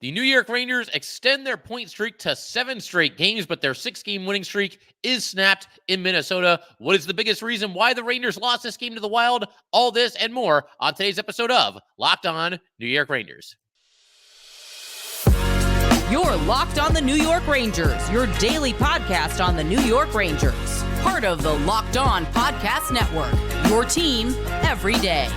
The New York Rangers extend their point streak to 7 straight games, but their 6-game winning streak is snapped in Minnesota. What is the biggest reason why the Rangers lost this game to the Wild? All this and more on today's episode of Locked On New York Rangers. You're Locked On the New York Rangers, your daily podcast on the New York Rangers. Part of the Locked On Podcast Network, your team every day.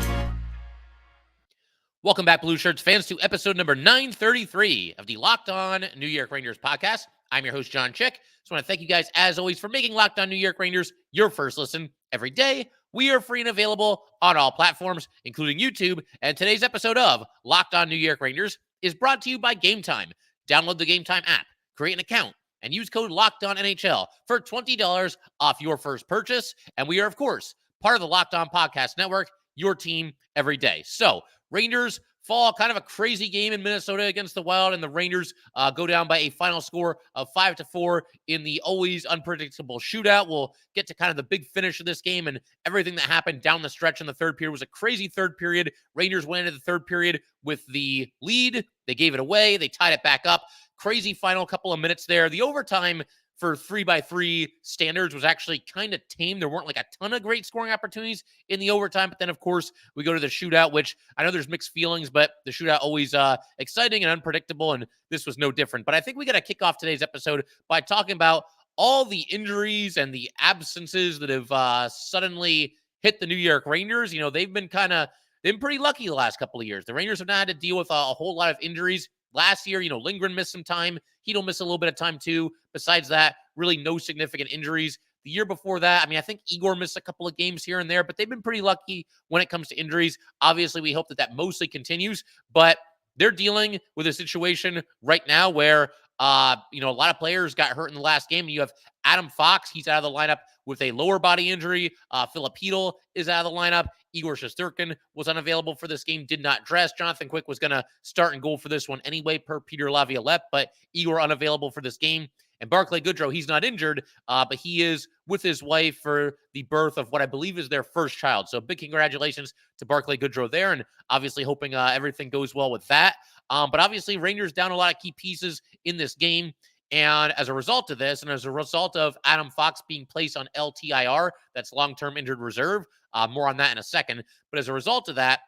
Welcome back, Blue Shirts fans, to episode number 933 of the Locked On New York Rangers podcast. I'm your host, John Chick. Just want to thank you guys, as always, for making Locked On New York Rangers your first listen every day. We are free and available on all platforms, including YouTube. And today's episode of Locked On New York Rangers is brought to you by Game Time. Download the Game Time app, create an account, and use code LOCKEDONNHL for $20 off your first purchase. And we are, of course, part of the Locked On Podcast Network, your team every day. So, Rangers fall, kind of a crazy game in Minnesota against the Wild, and the Rangers go down by a final score of 5-4 in the always unpredictable shootout. We'll get to kind of the big finish of this game and everything that happened down the stretch in the third period. It was a crazy third period. Rangers went into the third period with the lead. They gave it away. They tied it back up. Crazy final couple of minutes there. The overtime for 3x3 standards was actually kind of tame. There weren't like a ton of great scoring opportunities in the overtime. But then, of course, we go to the shootout, which I know there's mixed feelings, but the shootout always exciting and unpredictable, and this was no different. But I think we got to kick off today's episode by talking about all the injuries and the absences that have suddenly hit the New York Rangers. You know, they've been pretty lucky the last couple of years. The Rangers have not had to deal with a whole lot of injuries. Last year, Lindgren missed some time. He'll miss a little bit of time too. Besides that, really no significant injuries. The year before that, I think Igor missed a couple of games here and there, but they've been pretty lucky when it comes to injuries. Obviously, we hope that mostly continues, but they're dealing with a situation right now where, a lot of players got hurt in the last game. You have Adam Fox. He's out of the lineup with a lower body injury. Filip Chytil is out of the lineup. Igor Shesterkin was unavailable for this game, did not dress. Jonathan Quick was going to start and goal for this one anyway, per Peter Laviolette, but Igor unavailable for this game. And Barclay Goodrow, he's not injured, but he is with his wife for the birth of what I believe is their first child. So big congratulations to Barclay Goodrow there, and obviously hoping everything goes well with that. But obviously Rangers down a lot of key pieces in this game. And as a result of this, and as a result of Adam Fox being placed on LTIR, that's long-term injured reserve, more on that in a second. But as a result of that,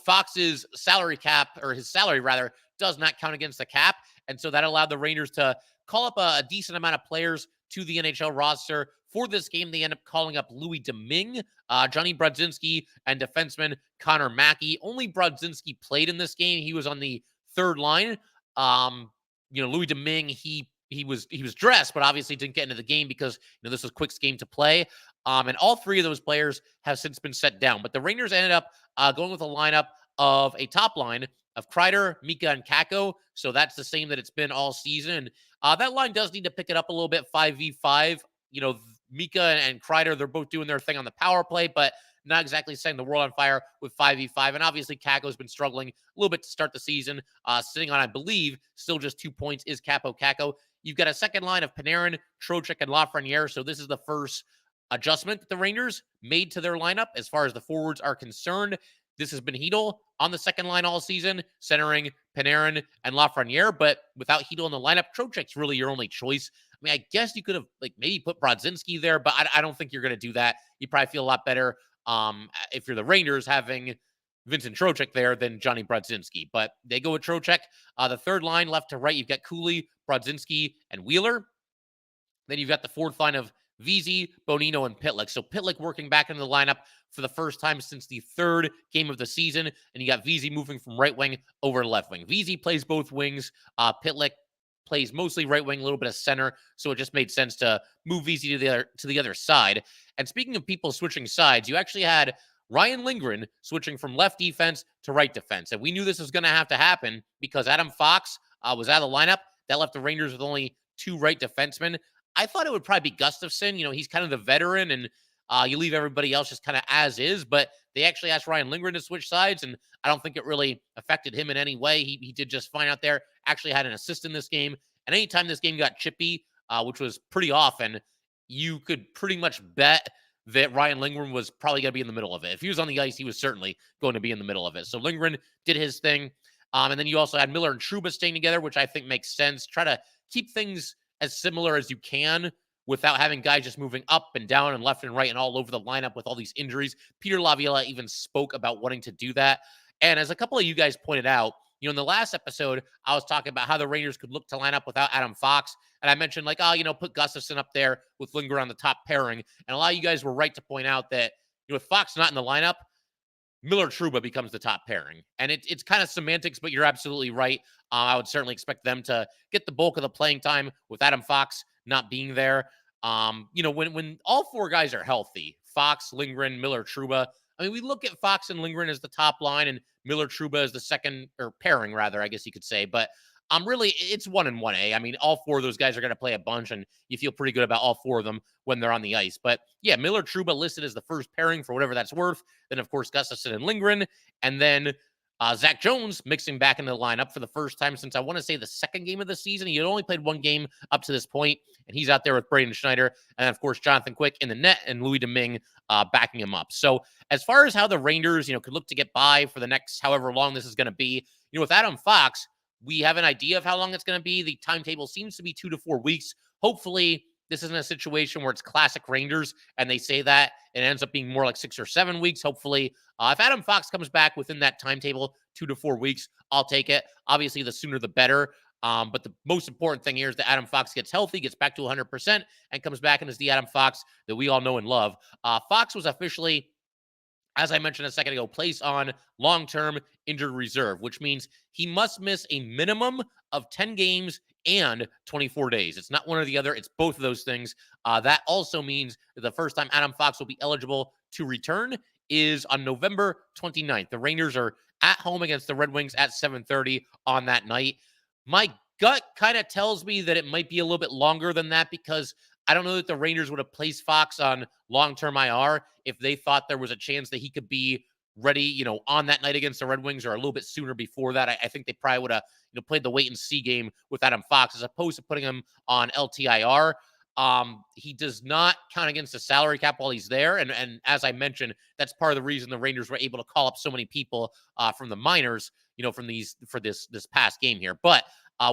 Fox's salary cap, or his salary rather, does not count against the cap. And so that allowed the Rangers to call up a decent amount of players to the NHL roster. For this game, they end up calling up Louis Domingue, Johnny Brodzinski, and defenseman Connor Mackey. Only Brodzinski played in this game. He was on the third line. Louis Domingue, he was dressed, but obviously didn't get into the game because this was Quick's game to play. And all three of those players have since been set down. But the Rangers ended up going with a lineup of a top line of Kreider, Mika, and Kakko. So that's the same that it's been all season. That line does need to pick it up a little bit, 5v5. Mika and Kreider, they're both doing their thing on the power play, but not exactly setting the world on fire with 5v5. And obviously, Kakko's been struggling a little bit to start the season, sitting on, I believe, still just 2 points is Kaapo Kakko. You've got a second line of Panarin, Trocheck, and Lafreniere. So this is the first adjustment that the Rangers made to their lineup as far as the forwards are concerned. This has been Chytil on the second line all season, centering Panarin and Lafreniere. But without Chytil in the lineup, Trocheck's really your only choice. I guess you could have maybe put Brodzinski there, but I don't think you're going to do that. You probably feel a lot better if you're the Rangers having Vincent Trocheck there than Johnny Brodzinski. But they go with Trocheck. The third line, left to right, you've got Cooley, Brodzinski, and Wheeler. Then you've got the fourth line of Vesey, Bonino, and Pitlick. So Pitlick working back into the lineup for the first time since the third game of the season. And you got Vesey moving from right wing over to left wing. Vesey plays both wings. Pitlick plays mostly right wing, a little bit of center. So it just made sense to move Vesey to the other side. And speaking of people switching sides, you actually had Ryan Lindgren switching from left defense to right defense. And we knew this was going to have to happen because Adam Fox was out of the lineup. That left the Rangers with only two right defensemen. I thought it would probably be Gustafsson. He's kind of the veteran, and you leave everybody else just kind of as is. But they actually asked Ryan Lindgren to switch sides, and I don't think it really affected him in any way. He did just fine out there. Actually had an assist in this game. And anytime this game got chippy, which was pretty often, you could pretty much bet that Ryan Lindgren was probably going to be in the middle of it. If he was on the ice, he was certainly going to be in the middle of it. So Lindgren did his thing. And then you also had Miller and Trouba staying together, which I think makes sense. Try to keep things as similar as you can without having guys just moving up and down and left and right and all over the lineup with all these injuries. Peter Laviolette even spoke about wanting to do that. And as a couple of you guys pointed out, in the last episode, I was talking about how the Rangers could look to line up without Adam Fox. And I mentioned put Gustafsson up there with Lindgren on the top pairing. And a lot of you guys were right to point out that, with Fox not in the lineup, Miller Trouba becomes the top pairing. And it's kind of semantics, but you're absolutely right. I would certainly expect them to get the bulk of the playing time with Adam Fox not being there. When all four guys are healthy, Fox, Lindgren, Miller, Trouba, we look at Fox and Lindgren as the top line and Miller Trouba as the second, or pairing rather, I guess you could say. But really, it's 1 and 1A. All four of those guys are going to play a bunch, and you feel pretty good about all four of them when they're on the ice. But yeah, Miller Trouba listed as the first pairing for whatever that's worth. Then, of course, Gustafsson and Lindgren. And then Zach Jones mixing back into the lineup for the first time since I want to say the second game of the season. He had only played one game up to this point, and he's out there with Braden Schneider. And, of course, Jonathan Quick in the net and Louis Domingue backing him up. So as far as how the Rangers, could look to get by for the next however long this is going to be, with Adam Fox, we have an idea of how long it's going to be. The timetable seems to be 2 to 4 weeks. Hopefully, this isn't a situation where it's classic Rangers and they say that it ends up being more like 6 or 7 weeks. Hopefully, if Adam Fox comes back within that timetable, 2 to 4 weeks, I'll take it. Obviously, the sooner the better. But the most important thing here is that Adam Fox gets healthy, gets back to 100%, and comes back and is the Adam Fox that we all know and love. Fox was officially, as I mentioned a second ago, placed on long-term injured reserve, which means he must miss a minimum of 10 games and 24 days. It's not one or the other. It's both of those things. That also means that the first time Adam Fox will be eligible to return is on November 29th. The Rangers are at home against the Red Wings at 7:30 on that night. My gut kind of tells me that it might be a little bit longer than that because I don't know that the Rangers would have placed Fox on long-term IR if they thought there was a chance that he could be ready, on that night against the Red Wings or a little bit sooner before that. I think they probably would have, played the wait and see game with Adam Fox as opposed to putting him on LTIR. He does not count against the salary cap while he's there. And as I mentioned, that's part of the reason the Rangers were able to call up so many people from the minors, for this past game here. But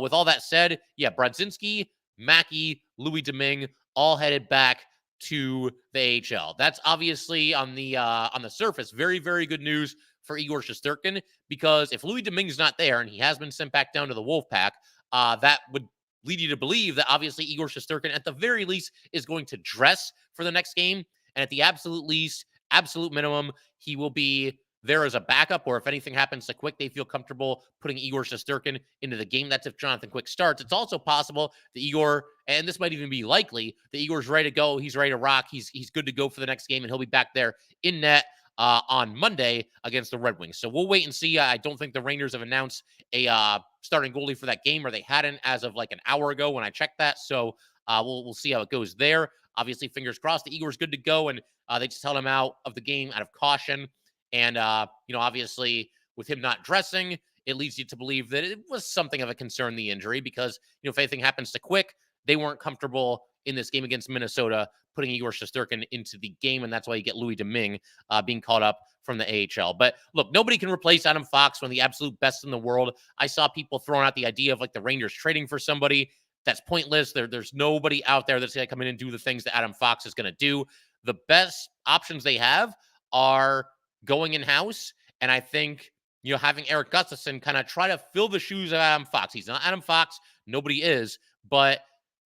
with all that said, yeah, Brodzinski, Mackey, Louis Domingue, all headed back to the AHL. That's obviously on the surface very, very good news for Igor Shesterkin, because if Louis Domingue's not there and he has been sent back down to the Wolfpack, that would lead you to believe that obviously Igor Shesterkin at the very least is going to dress for the next game, and at the absolute least, absolute minimum, he will be there as a backup, or if anything happens to Quick, they feel comfortable putting Igor Shesterkin into the game. That's if Jonathan Quick starts. It's also possible that Igor, and this might even be likely, that Igor's ready to go. He's ready to rock. He's good to go for the next game, and he'll be back there in net on Monday against the Red Wings. So we'll wait and see. I don't think the Rangers have announced a starting goalie for that game, or they hadn't as of like an hour ago when I checked that. So we'll see how it goes there. Obviously, fingers crossed that Igor's good to go, and they just held him out of the game out of caution. And, obviously, with him not dressing, it leads you to believe that it was something of a concern, the injury, because, if anything happens to Quick, they weren't comfortable in this game against Minnesota putting Igor Shesterkin into the game, and that's why you get Louis Domingue being called up from the AHL. But, look, nobody can replace Adam Fox, one of the absolute best in the world. I saw people throwing out the idea of, the Rangers trading for somebody. That's pointless. There's nobody out there that's going to come in and do the things that Adam Fox is going to do. The best options they have are going in-house, and I think, having Erik Gustafsson kind of try to fill the shoes of Adam Fox. He's not Adam Fox. Nobody is. But,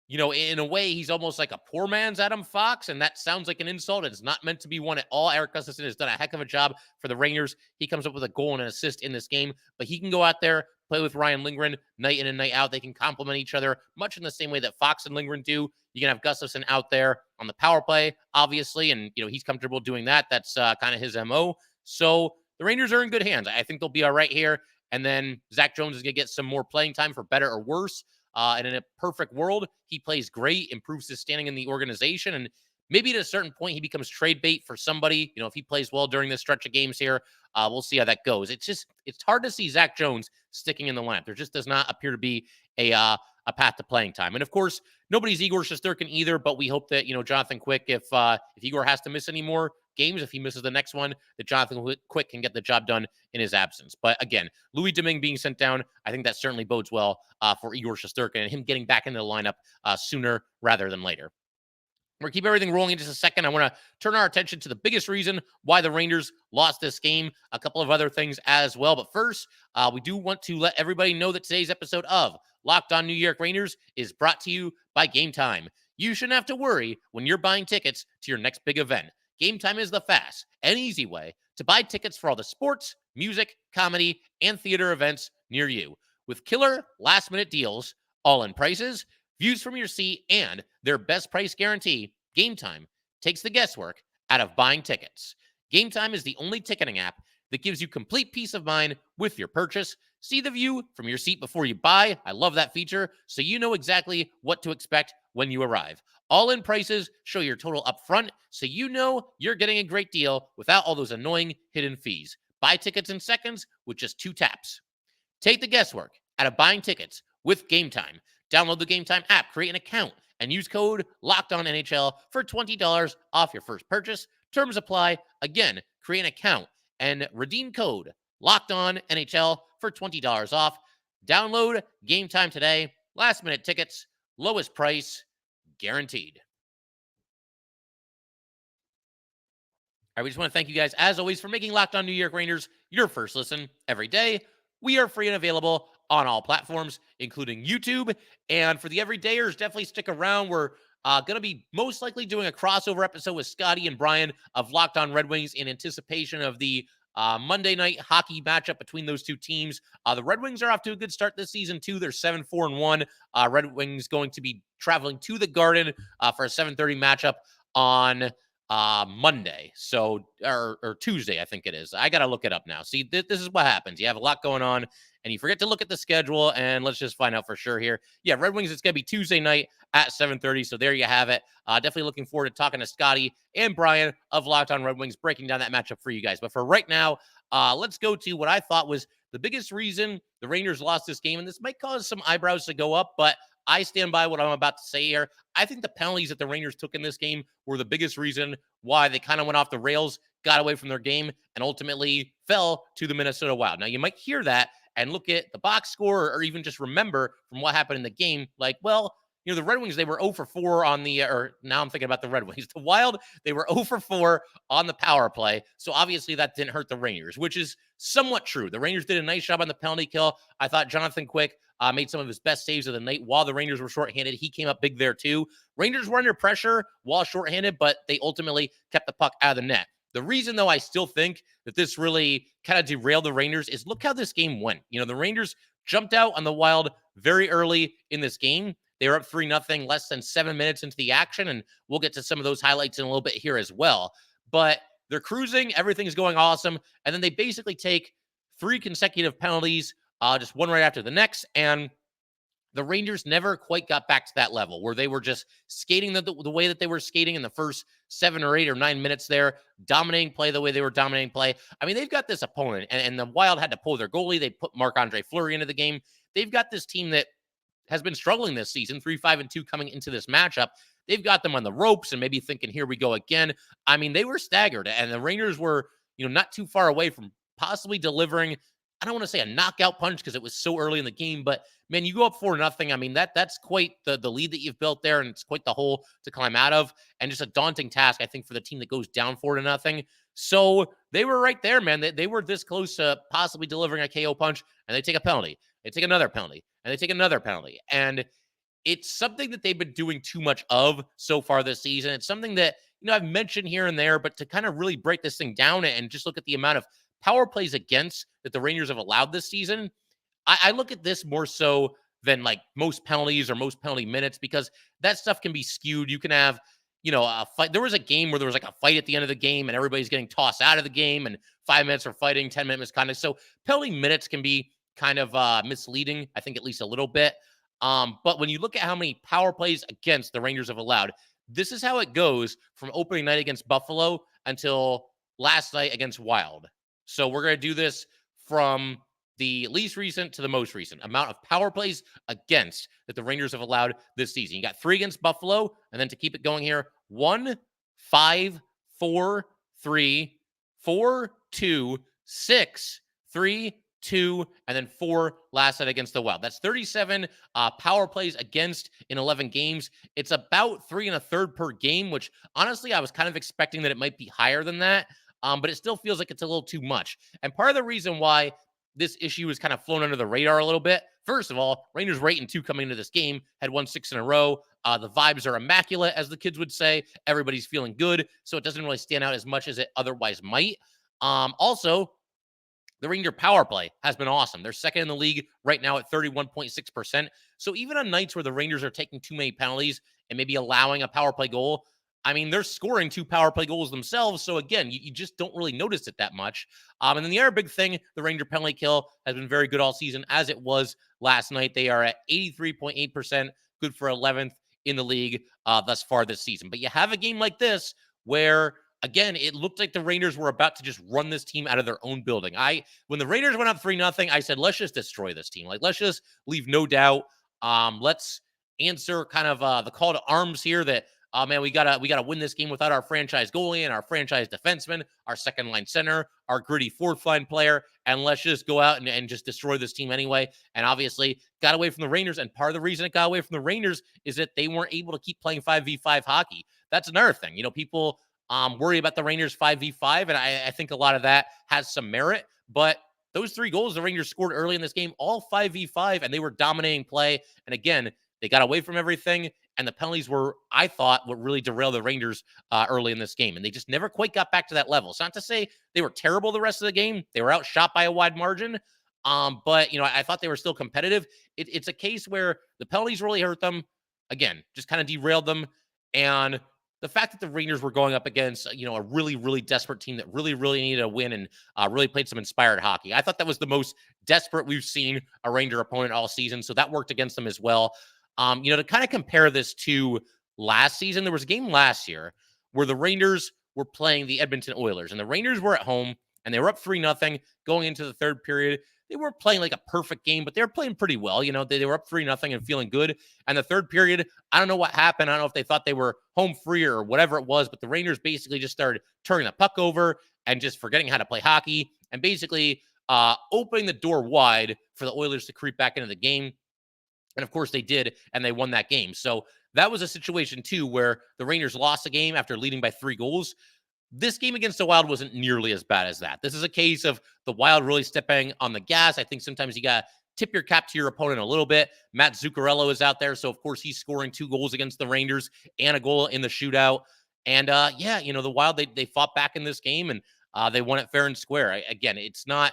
in a way, he's almost like a poor man's Adam Fox, and that sounds like an insult. It's not meant to be one at all. Erik Gustafsson has done a heck of a job for the Rangers. He comes up with a goal and an assist in this game, but he can go out there, play with Ryan Lindgren night in and night out. They can complement each other much in the same way that Fox and Lindgren do. You can have Gustafsson out there on the power play, obviously, and, he's comfortable doing that. That's kind of his MO. So the Rangers are in good hands. I think they'll be all right here. And then Zach Jones is going to get some more playing time for better or worse. And in a perfect world, he plays great, improves his standing in the organization, and maybe at a certain point he becomes trade bait for somebody. If he plays well during this stretch of games here, we'll see how that goes. It's hard to see Zach Jones sticking in the lineup. There just does not appear to be a path to playing time. And of course, nobody's Igor Shesterkin either, but we hope that, Jonathan Quick, if Igor has to miss any more games if he misses the next one, that Jonathan Quick can get the job done in his absence. But again, Louis Domingue being sent down, I think that certainly bodes well for Igor Shesterkin and him getting back into the lineup sooner rather than later. We're going to keep everything rolling in just a second. I want to turn our attention to the biggest reason why the Rangers lost this game, a couple of other things as well. But first, we do want to let everybody know that today's episode of Locked On New York Rangers is brought to you by Game Time. You shouldn't have to worry when you're buying tickets to your next big event. Game Time is the fast and easy way to buy tickets for all the sports, music, comedy, and theater events near you. With killer last-minute deals, all-in prices, views from your seat, and their best price guarantee, Game Time takes the guesswork out of buying tickets. Game Time is the only ticketing app that gives you complete peace of mind with your purchase. See the view from your seat before you buy. I love that feature, so you know exactly what to expect when you arrive. All-in prices show your total up front, so you know you're getting a great deal without all those annoying hidden fees. Buy tickets in seconds with just 2 taps. Take the guesswork out of buying tickets with Game Time. Download the Game Time app, create an account, and use code LOCKEDONNHL for $20 off your first purchase. Terms apply. Again, create an account and redeem code LOCKEDONNHL for $20 off. Download Game Time today. Last-minute tickets, lowest price, guaranteed. All right, we just want to thank you guys, as always, for making Locked On New York Rangers your first listen every day. We are free and available on all platforms, including YouTube. And for the everydayers, definitely stick around. We're going to be most likely doing a crossover episode with Scotty and Brian of Locked On Red Wings in anticipation of the Monday night hockey matchup between those two teams. The Red Wings are off to a good start this season, too. They're 7-4-1. Red Wings going to be traveling to the Garden for a 7:30 matchup on Monday, so or Tuesday, I think it is. I got to look it up now. See, this is what happens. You have a lot going on, and you forget to look at the schedule, and let's just find out for sure here. Yeah, Red Wings, it's going to be Tuesday night at 7:30, so there you have it. Definitely looking forward to talking to Scotty and Brian of Locked On Red Wings, breaking down that matchup for you guys. But for right now, let's go to what I thought was the biggest reason the Rangers lost this game, and this might cause some eyebrows to go up, but I stand by what I'm about to say here. I think the penalties that the Rangers took in this game were the biggest reason why they kind of went off the rails, got away from their game, and ultimately fell to the Minnesota Wild. Now, you might hear that and look at the box score or even just remember from what happened in the game, like, well, you know, the Red Wings, they were 0 for 4 on the, or now I'm thinking about the Red Wings. The Wild, they were 0 for 4 on the power play. So obviously that didn't hurt the Rangers, which is somewhat true. The Rangers did a nice job on the penalty kill. I thought Jonathan Quick made some of his best saves of the night while the Rangers were shorthanded. He came up big there too. Rangers were under pressure while shorthanded, but they ultimately kept the puck out of the net. The reason, though, I still think that this really kind of derailed the Rangers is look how this game went. You know, the Rangers jumped out on the Wild very early in this game. They were up 3-0 less than 7 minutes into the action, and we'll get to some of those highlights in a little bit here as well. But they're cruising. Everything's going awesome. And then they basically take 3 consecutive penalties, just one right after the next, and the Rangers never quite got back to that level where they were just skating the way that they were skating in the first 7 or 8 or 9 minutes there, dominating play the way they were dominating play. I mean, they've got this opponent, and the Wild had to pull their goalie. They put Marc-Andre Fleury into the game. They've got this team that has been struggling this season, 3-5-2 coming into this matchup. They've got them on the ropes and maybe thinking, here we go again. I mean, they were staggered, and the Rangers were, you know, not too far away from possibly delivering, I don't want to say a knockout punch because it was so early in the game, but man, you go up 4-0. I mean, that's quite the lead that you've built there, and it's quite the hole to climb out of, and just a daunting task, I think, for the team that goes down 4-0. So they were right there, man. They were this close to possibly delivering a KO punch, and they take a penalty. They take another penalty, and they take another penalty. And it's something that they've been doing too much of so far this season. It's something that, you know, I've mentioned here and there, but to kind of really break this thing down and just look at the amount of power plays against that the Rangers have allowed this season, I look at this more so than like most penalties or most penalty minutes, because that stuff can be skewed. You can have, you know, a fight. There was a game where there was like a fight at the end of the game and everybody's getting tossed out of the game and 5 minutes are fighting, 10-minute misconduct. So penalty minutes can be kind of misleading, I think, at least a little bit. But when you look at how many power plays against the Rangers have allowed, this is how it goes from opening night against Buffalo until last night against Wild. So we're going to do this from the least recent to the most recent amount of power plays against that the Rangers have allowed this season. You got 3 against Buffalo, and then to keep it going here, 1, 5, 4, 3, 4, 2, 6, 3, 2, and then 4 last night against the Wild. That's 37 power plays against in 11 games. It's about 3 1/3 per game, which honestly, I was kind of expecting that it might be higher than that. But it still feels like it's a little too much. And part of the reason why this issue has kind of flown under the radar a little bit. First of all, Rangers were 8-2 coming into this game, had won 6 in a row. The vibes are immaculate, as the kids would say. Everybody's feeling good, so it doesn't really stand out as much as it otherwise might. Also, the Ranger power play has been awesome. They're second in the league right now at 31.6%. So even on nights where the Rangers are taking too many penalties and maybe allowing a power play goal, I mean, they're scoring 2 power play goals themselves. So again, you just don't really notice it that much. And then the other big thing, the Ranger penalty kill has been very good all season, as it was last night. They are at 83.8%, good for 11th in the league thus far this season. But you have a game like this where, again, it looked like the Rangers were about to just run this team out of their own building. When the Rangers went up 3-0, I said, let's just destroy this team. Like, let's just leave no doubt. Let's answer kind of the call to arms here that, man, we gotta win this game without our franchise goalie and our franchise defenseman, our second line center, our gritty fourth line player, and let's just go out and just destroy this team anyway. And obviously got away from the Rangers. And part of the reason it got away from the Rangers is that they weren't able to keep playing 5v5 hockey. That's another thing. You know, people worry about the Rangers 5v5, and I think a lot of that has some merit. But those 3 goals the Rangers scored early in this game, all 5v5, and they were dominating play. And again, they got away from everything, and the penalties were, I thought, what really derailed the Rangers early in this game. And they just never quite got back to that level. It's not to say they were terrible the rest of the game. They were outshot by a wide margin. But, you know, I thought they were still competitive. It's a case where the penalties really hurt them. Again, just kind of derailed them. And the fact that the Rangers were going up against, you know, a really, really desperate team that really, really needed a win and really played some inspired hockey. I thought that was the most desperate we've seen a Ranger opponent all season. So that worked against them as well. You know, to kind of compare this to last season, there was a game last year where the Rangers were playing the Edmonton Oilers, and the Rangers were at home and they were up 3-0 going into the third period. They weren't playing like a perfect game, but they were playing pretty well. You know, they were up 3-0 and feeling good. And the third period, I don't know what happened. I don't know if they thought they were home free or whatever it was, but the Rangers basically just started turning the puck over and just forgetting how to play hockey and basically opening the door wide for the Oilers to creep back into the game. And of course they did, and they won that game. So that was a situation too where the Rangers lost the game after leading by 3 goals. This game against the Wild wasn't nearly as bad as that. This is a case of the Wild really stepping on the gas. I think sometimes you got to tip your cap to your opponent a little bit. Matt Zuccarello is out there, so of course he's scoring 2 goals against the Rangers and a goal in the shootout. And yeah, you know, the Wild, they fought back in this game, and they won it fair and square. Again, it's not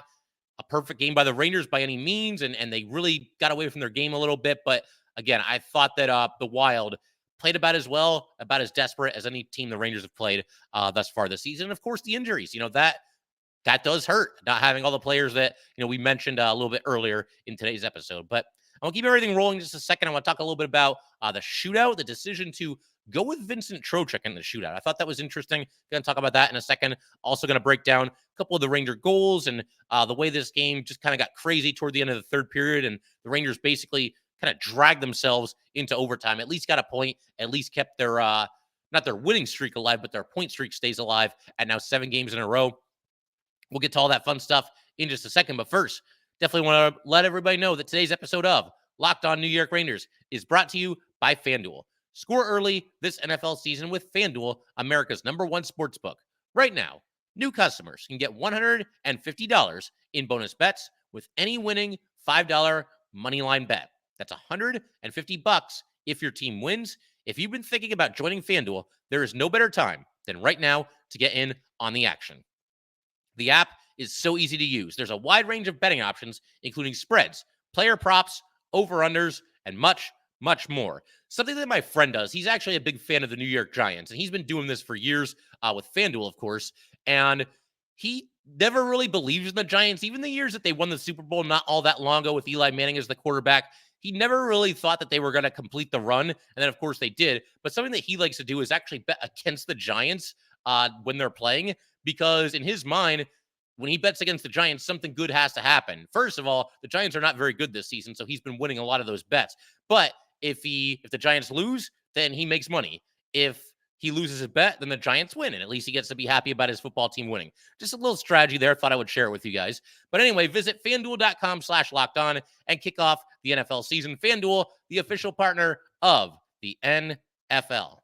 a perfect game by the Rangers by any means, and they really got away from their game a little bit. But again, I thought that the Wild played about as well, about as desperate as any team the Rangers have played thus far this season. And of course, the injuries, you know, that does hurt, not having all the players that, you know, we mentioned a little bit earlier in today's episode. But I'll keep everything rolling just a second. I want to talk a little bit about the shootout, the decision to go with Vincent Trocheck in the shootout. I thought that was interesting. Going to talk about that in a second. Also going to break down a couple of the Ranger goals and the way this game just kind of got crazy toward the end of the third period. And the Rangers basically kind of dragged themselves into overtime, at least got a point, at least kept their, not their winning streak alive, but their point streak stays alive at now 7 games in a row. We'll get to all that fun stuff in just a second. But first, definitely want to let everybody know that today's episode of Locked On New York Rangers is brought to you by FanDuel. Score early this NFL season with FanDuel, America's #1 sportsbook. Right now, new customers can get $150 in bonus bets with any winning $5 moneyline bet. That's $150 if your team wins. If you've been thinking about joining FanDuel, there is no better time than right now to get in on the action. The app is so easy to use. There's a wide range of betting options, including spreads, player props, over-unders, and much, much more. Something that my friend does. He's actually a big fan of the New York Giants, and he's been doing this for years with FanDuel, of course. And he never really believes in the Giants. Even the years that they won the Super Bowl not all that long ago with Eli Manning as the quarterback, he never really thought that they were going to complete the run. And then, of course, they did. But something that he likes to do is actually bet against the Giants when they're playing, because in his mind, when he bets against the Giants, something good has to happen. First of all, the Giants are not very good this season, so he's been winning a lot of those bets. But if the Giants lose, then he makes money. If he loses his bet, then the Giants win, and at least he gets to be happy about his football team winning. Just a little strategy there. Thought I would share it with you guys. But anyway, visit FanDuel.com/lockedon and kick off the NFL season. FanDuel, the official partner of the NFL.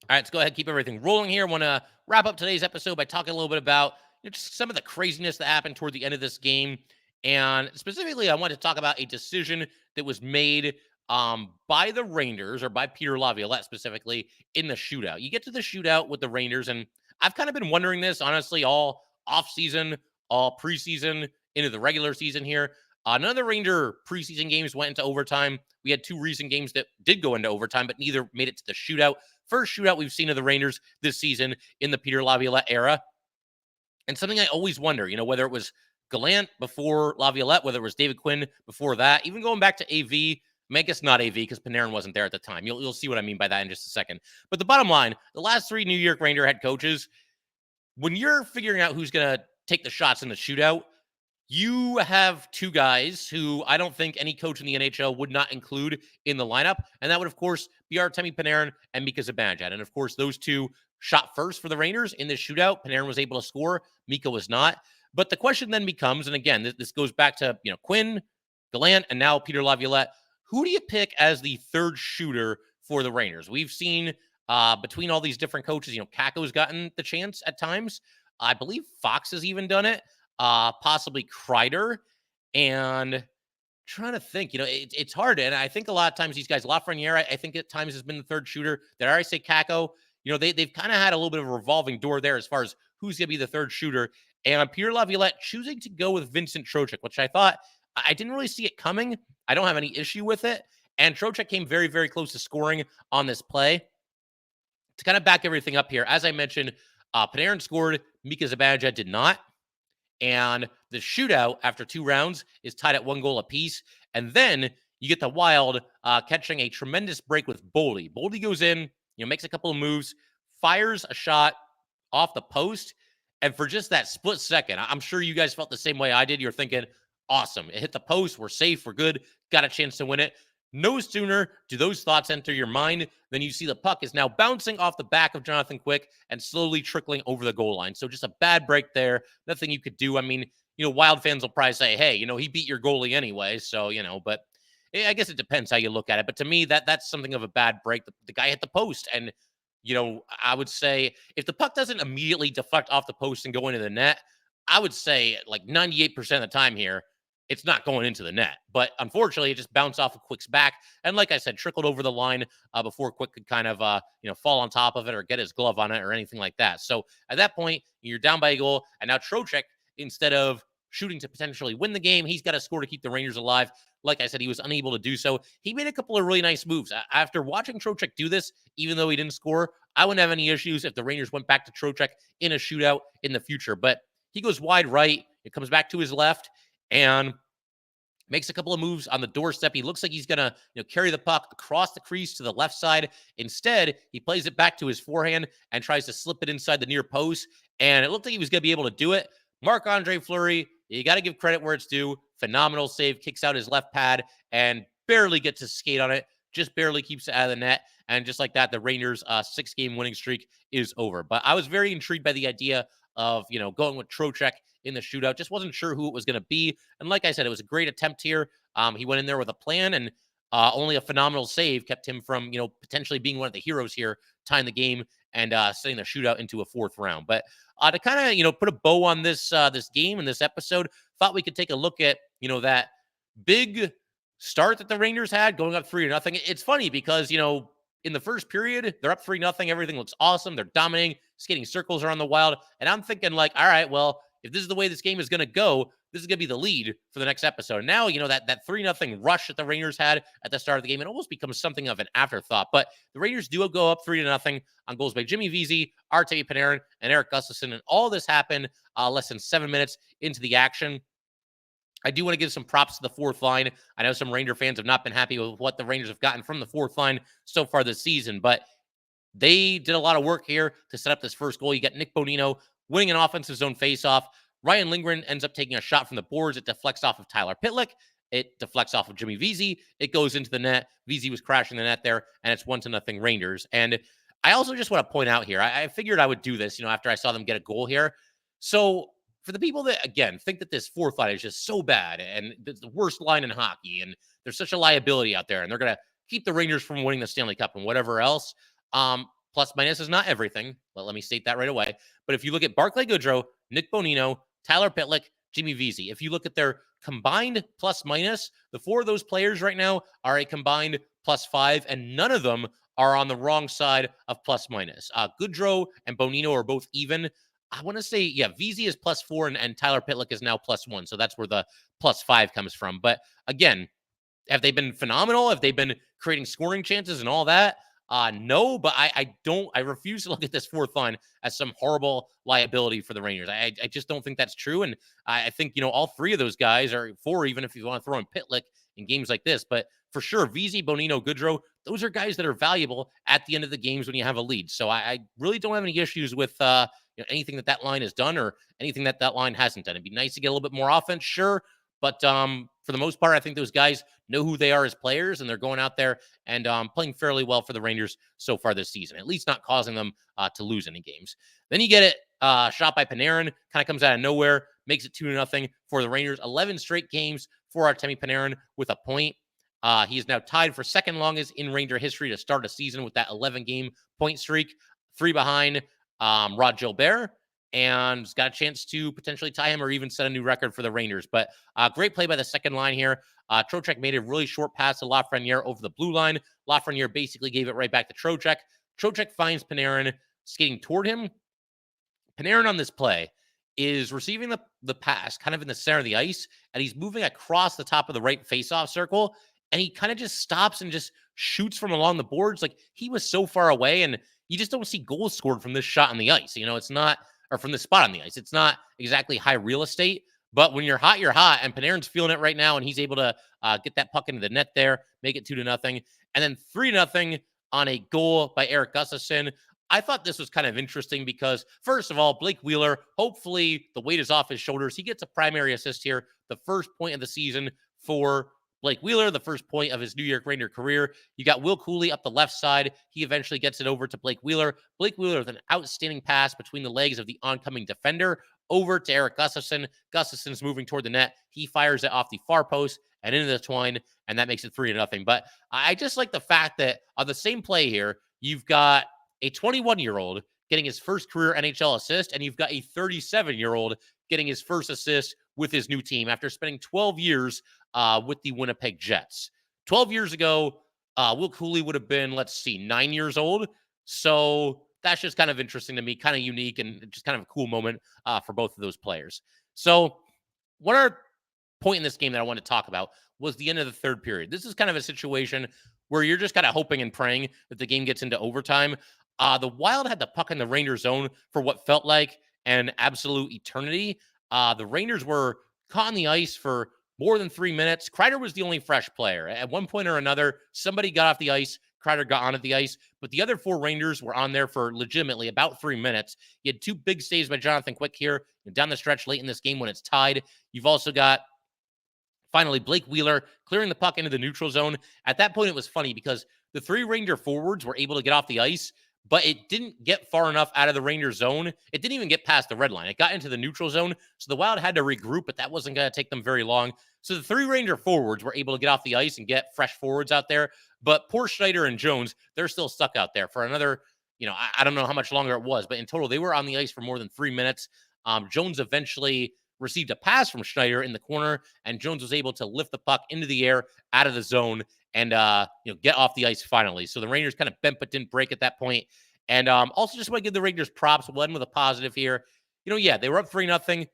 All right, let's go ahead and keep everything rolling here. I want to wrap up today's episode by talking a little bit about just some of the craziness that happened toward the end of this game. And specifically, I want to talk about a decision that was made by the Rangers, or by Peter Laviolette specifically, in the shootout. You get to the shootout with the Rangers, and I've kind of been wondering this, honestly, all offseason, all preseason, into the regular season here. None of the Ranger preseason games went into overtime. We had 2 recent games that did go into overtime, but neither made it to the shootout. First shootout we've seen of the Rangers this season in the Peter Laviolette era. And something I always wonder, whether it was Gallant before Laviolette, whether it was David Quinn before that, even going back to AV, I guess not AV because Panarin wasn't there at the time. You'll see what I mean by that in just a second. But the bottom line, the last 3 New York Ranger head coaches, when you're figuring out who's going to take the shots in the shootout, you have 2 guys who I don't think any coach in the NHL would not include in the lineup. And that would, of course, be Artemi Panarin and Mika Zibanejad. And, of course, those 2 shot first for the Rangers in this shootout. Panarin was able to score. Mika was not. But the question then becomes, and again, this goes back to Quinn, Gallant, and now Peter Laviolette, who do you pick as the third shooter for the Rangers? We've seen between all these different coaches, Kakko's gotten the chance at times. I believe Fox has even done it. Possibly Kreider, and trying to think, it's hard. And I think a lot of times these guys, Lafreniere, I think at times has been the third shooter. Did I already say Kakko? They've kind of had a little bit of a revolving door there as far as who's going to be the third shooter. And Peter Laviolette choosing to go with Vincent Trocheck, which I thought, I didn't really see it coming. I don't have any issue with it. And Trocheck came very, very close to scoring on this play. To kind of back everything up here, as I mentioned, Panarin scored, Mika Zibanejad did not. And the shootout after 2 rounds is tied at 1 goal apiece. And then you get the Wild catching a tremendous break with Boldy. Boldy goes in, makes a couple of moves, fires a shot off the post. And for just that split second, I'm sure you guys felt the same way I did. You're thinking, awesome, it hit the post, we're safe, we're good, got a chance to win it. No sooner do those thoughts enter your mind than you see the puck is now bouncing off the back of Jonathan Quick and slowly trickling over the goal line. So just a bad break there. Nothing you could do. I mean, Wild fans will probably say, hey, he beat your goalie anyway. So, but I guess it depends how you look at it. But to me, that's something of a bad break. The guy hit the post. And, I would say if the puck doesn't immediately deflect off the post and go into the net, I would say like 98% of the time here, it's not going into the net. But unfortunately, it just bounced off of Quick's back. And like I said, trickled over the line before Quick could kind of, fall on top of it or get his glove on it or anything like that. So at that point, you're down by a goal. And now Trocheck, instead of shooting to potentially win the game, he's got to score to keep the Rangers alive. Like I said, he was unable to do so. He made a couple of really nice moves. After watching Trocheck do this, even though he didn't score, I wouldn't have any issues if the Rangers went back to Trocheck in a shootout in the future. But he goes wide right. It comes back to his left and makes a couple of moves on the doorstep. He looks like he's going to carry the puck across the crease to the left side. Instead, he plays it back to his forehand and tries to slip it inside the near post. And it looked like he was going to be able to do it. Marc-Andre Fleury, you got to give credit where it's due. Phenomenal save, kicks out his left pad and barely gets a skate on it. Just barely keeps it out of the net. And just like that, the Rangers' 6-game winning streak is over. But I was very intrigued by the idea of, going with Trocheck in the shootout. Just wasn't sure who it was going to be. And like I said, it was a great attempt here. He went in there with a plan, and only a phenomenal save kept him from, potentially being one of the heroes here, tying the game and setting the shootout into a 4th round. But to kind of, put a bow on this this game and this episode, thought we could take a look at, that big start that the Rangers had going up 3-0. It's funny because, in the first period, they're up 3-0. Everything looks awesome. They're dominating, skating circles around the Wild. And I'm thinking like, all right, well, if this is the way this game is going to go, this is going to be the lead for the next episode. And now, that 3-0 rush that the Rangers had at the start of the game, it almost becomes something of an afterthought. But the Rangers do go up 3-0 on goals by Jimmy Vesey, Artemi Panarin, and Erik Gustafsson. And all this happened less than 7 minutes into the action. I do want to give some props to the 4th line. I know some Ranger fans have not been happy with what the Rangers have gotten from the 4th line so far this season, but they did a lot of work here to set up this first goal. You got Nick Bonino winning an offensive zone faceoff. Ryan Lindgren ends up taking a shot from the boards. It deflects off of Tyler Pitlick. It deflects off of Jimmy Vesey. It goes into the net. Vesey was crashing the net there, and it's 1-0 Rangers. And I also just want to point out here, I figured I would do this, after I saw them get a goal here. So for the people that, again, think that this fourth line is just so bad and it's the worst line in hockey and there's such a liability out there and they're going to keep the Rangers from winning the Stanley Cup and whatever else, plus minus is not everything. Let me state that right away. But if you look at Barclay Goodrow, Nick Bonino, Tyler Pitlick, Jimmy Vesey, if you look at their combined plus minus, the four of those players right now are a combined +5, and none of them are on the wrong side of plus minus. Goodrow and Bonino are both even. I want to say, yeah, Vesey is +4 and Tyler Pitlick is now +1. So that's where the +5 comes from. But again, have they been phenomenal? Have they been creating scoring chances and all that? No, but I refuse to look at this fourth line as some horrible liability for the Rangers. I just don't think that's true. And I think, all three of those guys are four, even if you want to throw in Pitlick in games like this. But for sure, Vesey, Bonino, Goodrow, those are guys that are valuable at the end of the games when you have a lead. So I really don't have any issues with anything that line has done or anything that line hasn't done. It'd be nice to get a little bit more offense, sure. But for the most part, I think those guys know who they are as players, and they're going out there and playing fairly well for the Rangers so far this season, at least not causing them to lose any games. Then you get it shot by Panarin, kind of comes out of nowhere, makes it 2-0 for the Rangers. 11 straight games for Artemi Panarin with a point. He is now tied for second longest in Ranger history to start a season with that 11-game point streak, 3 behind Rod Gilbert, and has got a chance to potentially tie him or even set a new record for the Rangers. But great play by the second line here. Trocheck made a really short pass to Lafreniere over the blue line. Lafreniere basically gave it right back to Trocheck. Trocheck finds Panarin skating toward him. Panarin on this play is receiving the pass kind of in the center of the ice, and he's moving across the top of the right faceoff circle, and he kind of just stops and just shoots from along the boards. Like, he was so far away, and you just don't see goals scored from this shot on the ice. It's not, or from the spot on the ice. It's not exactly high real estate, but when you're hot, and Panarin's feeling it right now, and he's able to get that puck into the net there, make it 2-0, and then 3-0 on a goal by Erik Gustafsson. I thought this was kind of interesting because, first of all, Blake Wheeler, hopefully the weight is off his shoulders. He gets a primary assist here, the first point of the season for Blake Wheeler, the first point of his New York Ranger career. You got Will Cooley up the left side. He eventually gets it over to Blake Wheeler. Blake Wheeler with an outstanding pass between the legs of the oncoming defender over to Erik Gustafsson. Gustafsson's moving toward the net. He fires it off the far post and into the twine, and that makes it 3-0. But I just like the fact that on the same play here, you've got a 21-year-old getting his first career NHL assist, and you've got a 37-year-old getting his first assist with his new team after spending 12 years with the Winnipeg Jets. 12 years ago, Will Cooley would have been, 9 years old. So that's just kind of interesting to me, kind of unique, and just kind of a cool moment for both of those players. So one other point in this game that I want to talk about was the end of the third period. This is kind of a situation where you're just kind of hoping and praying that the game gets into overtime. The Wild had the puck in the Rangers zone for what felt like an absolute eternity. The Rangers were caught on the ice for more than 3 minutes. Kreider was the only fresh player. At one point or another, somebody got off the ice. Kreider got onto the ice, but the other 4 Rangers were on there for legitimately about 3 minutes. You had 2 big saves by Jonathan Quick here down the stretch late in this game when it's tied. You've also got, finally, Blake Wheeler clearing the puck into the neutral zone. At that point, it was funny because the 3 Ranger forwards were able to get off the ice, but it didn't get far enough out of the Rangers zone. It didn't even get past the red line. It got into the neutral zone, so the Wild had to regroup, but that wasn't going to take them very long. So the 3 Ranger forwards were able to get off the ice and get fresh forwards out there, but poor Schneider and Jones, they're still stuck out there for another, I don't know how much longer it was, but in total, they were on the ice for more than 3 minutes. Jones eventually received a pass from Schneider in the corner, and Jones was able to lift the puck into the air out of the zone and get off the ice finally. So the Rangers kind of bent but didn't break at that point. And also just want to give the Rangers props. We'll end with a positive here. They were up 3-0.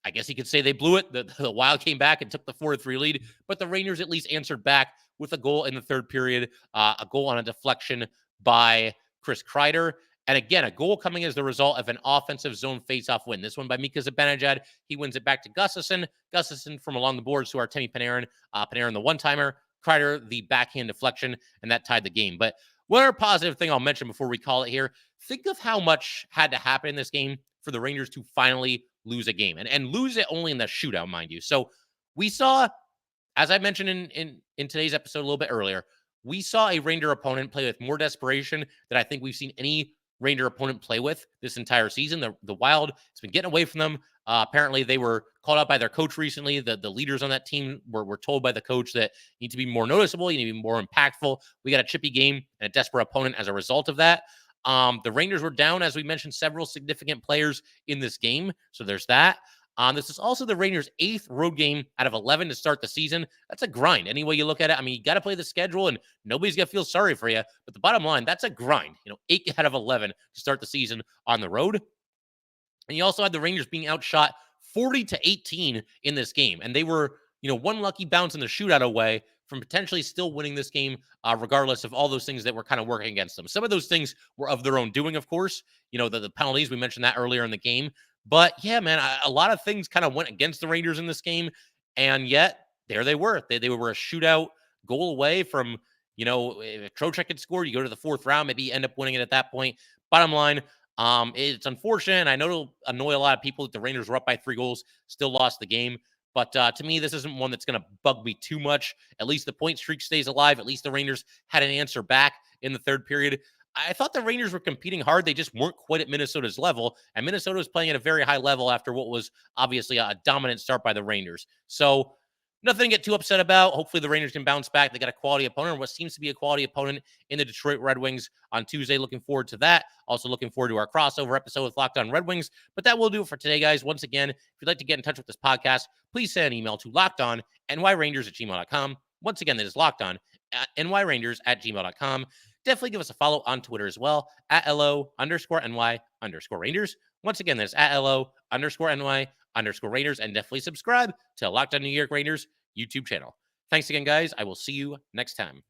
I guess you could say they blew it. The Wild came back and took the 4-3 lead, but the Rangers at least answered back with a goal in the third period, a goal on a deflection by Chris Kreider. And again, a goal coming as the result of an offensive zone faceoff win. This one by Mika Zibanejad. He wins it back to Gustafsson. Gustafsson from along the boards to Artemi Panarin. Panarin, the one-timer. Kreider, the backhand deflection, and that tied the game. But one other positive thing I'll mention before we call it here, think of how much had to happen in this game for the Rangers to finally lose a game. And lose it only in the shootout, mind you. So we saw as I mentioned in today's episode a little bit earlier, we saw a Ranger opponent play with more desperation than I think we've seen any Ranger opponent play with this entire season. The Wild has been getting away from them. Apparently, they were called out by their coach recently. The leaders on that team were told by the coach that you need to be more noticeable, you need to be more impactful. We got a chippy game and a desperate opponent as a result of that. The Rangers were down, as we mentioned, several significant players in this game. So there's that. This is also the Rangers' 8th road game out of 11 to start the season. That's a grind. Any way you look at it, I mean, you got to play the schedule, and nobody's going to feel sorry for you. But the bottom line, that's a grind. 8 out of 11 to start the season on the road. And you also had the Rangers being outshot 40-18 in this game. And they were, one lucky bounce in the shootout away from potentially still winning this game, regardless of all those things that were kind of working against them. Some of those things were of their own doing, of course. The penalties, we mentioned that earlier in the game. But yeah, man, a lot of things kind of went against the Rangers in this game. And yet, there they were. They were a shootout goal away from, if Trocheck had scored, you go to the 4th round, maybe you end up winning it at that point. Bottom line, it's unfortunate. I know it'll annoy a lot of people that the Rangers were up by 3 goals, still lost the game. But to me, this isn't one that's going to bug me too much. At least the point streak stays alive. At least the Rangers had an answer back in the 3rd period. I thought the Rangers were competing hard. They just weren't quite at Minnesota's level. And Minnesota was playing at a very high level after what was obviously a dominant start by the Rangers. So nothing to get too upset about. Hopefully the Rangers can bounce back. They got a quality opponent, what seems to be a quality opponent in the Detroit Red Wings on Tuesday. Looking forward to that. Also looking forward to our crossover episode with Locked On Red Wings. But that will do it for today, guys. Once again, if you'd like to get in touch with this podcast, please send an email to lockedonnyrangers@gmail.com. Once again, that is lockedonnyrangers@gmail.com. Definitely give us a follow on Twitter as well, @LO_NY_Rangers. Once again, that's @LO_NY_Rangers. And definitely subscribe to Locked On New York Rangers YouTube channel. Thanks again, guys. I will see you next time.